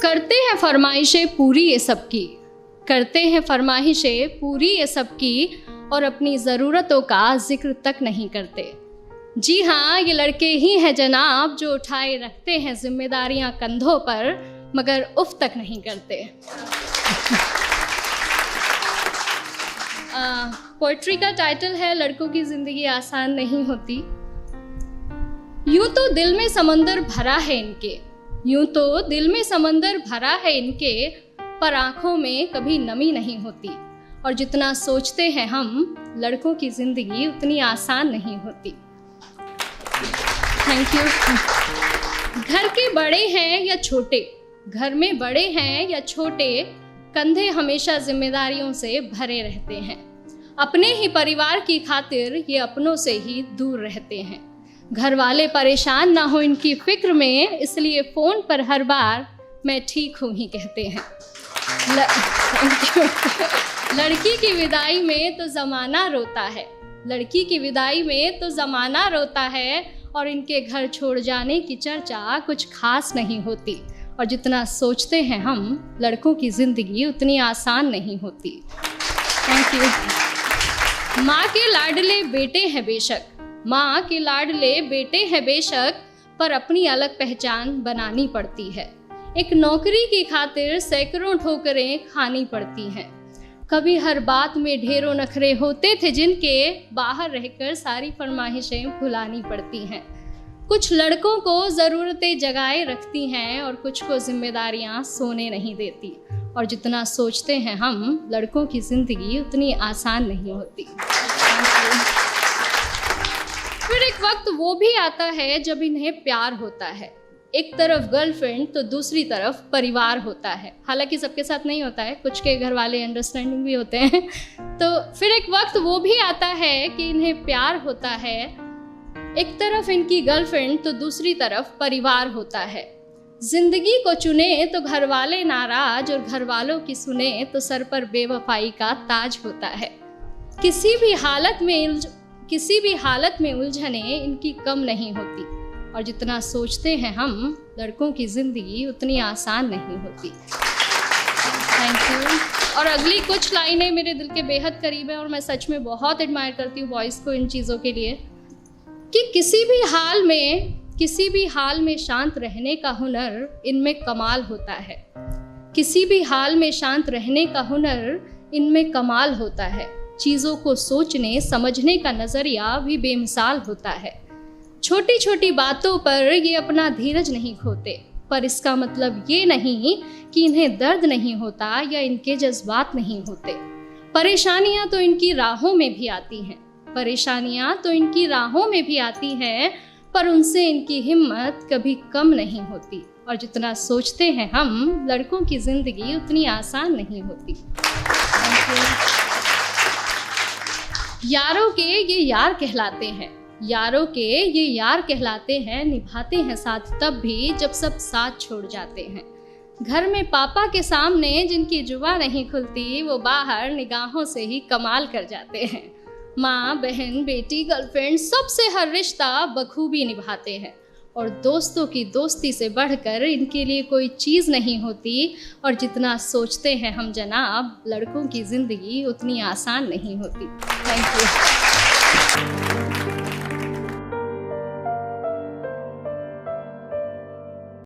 करते हैं फरमाइशें पूरी ये सबकी, करते हैं फरमाइशें पूरी ये सबकी, और अपनी ज़रूरतों का जिक्र तक नहीं करते। जी हाँ, ये लड़के ही हैं जनाब जो उठाए रखते हैं जिम्मेदारियां कंधों पर, मगर उफ तक नहीं करते। पोइट्री का टाइटल है लड़कों की ज़िंदगी आसान नहीं होती। यूं तो दिल में समंदर भरा है इनके, यूं तो दिल में समंदर भरा है इनके, पर आंखों में कभी नमी नहीं होती। और जितना सोचते हैं हम, लड़कों की ज़िंदगी उतनी आसान नहीं होती। Thank you. घर के बड़े हैं या छोटे, घर में बड़े हैं या छोटे, कंधे हमेशा जिम्मेदारियों से भरे रहते हैं। अपने ही परिवार की खातिर ये अपनों से ही दूर रहते हैं। घर वाले परेशान ना हो इनकी फिक्र में, इसलिए फ़ोन पर हर बार मैं ठीक हूँ ही कहते हैं। लड़की की विदाई में तो ज़माना रोता है, लड़की की विदाई में तो ज़माना रोता है, और इनके घर छोड़ जाने की चर्चा कुछ खास नहीं होती। और जितना सोचते हैं हम, लड़कों की ज़िंदगी उतनी आसान नहीं होती। Thank you. माँ के लाडले बेटे हैं बेशक, माँ के लाडले बेटे हैं बेशक, पर अपनी अलग पहचान बनानी पड़ती है। एक नौकरी की खातिर सैकड़ों ठोकरें खानी पड़ती हैं। कभी हर बात में ढेरों नखरे होते थे जिनके, बाहर रहकर सारी फरमाइशें भुलानी पड़ती हैं। कुछ लड़कों को ज़रूरतें जगाए रखती हैं, और कुछ को जिम्मेदारियां सोने नहीं देती। और जितना सोचते हैं हम, लड़कों की ज़िंदगी उतनी आसान नहीं होती। फिर एक वक्त वो भी आता है जब इन्हें प्यार होता है। एक तरफ गर्लफ्रेंड तो दूसरी तरफ परिवार होता है। हालांकि सबके साथ नहीं होता है, कुछ के घर वाले अंडरस्टैंडिंग भी होते हैं। तो फिर एक वक्त वो भी आता है कि इन्हें प्यार होता है। एक तरफ इनकी गर्लफ्रेंड तो दूसरी तरफ परिवार होता है। जिंदगी को चुने तो घर वाले नाराज, और घर वालों की सुने तो सर पर बेवफाई का ताज होता है। किसी भी हालत में उलझने इनकी कम नहीं होती। और जितना सोचते हैं हम, लड़कों की ज़िंदगी उतनी आसान नहीं होती। Thank you. और अगली कुछ लाइनें मेरे दिल के बेहद करीब है, और मैं सच में बहुत एडमायर करती हूँ बॉयज़ को इन चीज़ों के लिए, कि किसी भी हाल में शांत रहने का हुनर इनमें कमाल होता है। किसी भी हाल में शांत रहने का हुनर इनमें कमाल होता है। चीज़ों को सोचने समझने का नज़रिया भी बेमिसाल होता है। छोटी छोटी बातों पर ये अपना धीरज नहीं खोते, पर इसका मतलब ये नहीं कि इन्हें दर्द नहीं होता या इनके जज्बात नहीं होते। परेशानियां तो इनकी राहों में भी आती हैं, परेशानियां तो इनकी राहों में भी आती हैं, पर उनसे इनकी हिम्मत कभी कम नहीं होती। और जितना सोचते हैं हम, लड़कों की ज़िंदगी उतनी आसान नहीं होती। यारों के ये यार कहलाते हैं, यारों के ये यार कहलाते हैं, निभाते हैं साथ तब भी जब सब साथ छोड़ जाते हैं। घर में पापा के सामने जिनकी जुबान नहीं खुलती, वो बाहर निगाहों से ही कमाल कर जाते हैं। माँ, बहन, बेटी, गर्लफ्रेंड, सबसे हर रिश्ता बखूबी निभाते हैं। और दोस्तों की दोस्ती से बढ़कर इनके लिए कोई चीज़ नहीं होती। और जितना सोचते हैं हम जनाब, लड़कों की ज़िंदगी उतनी आसान नहीं होती। Thank you.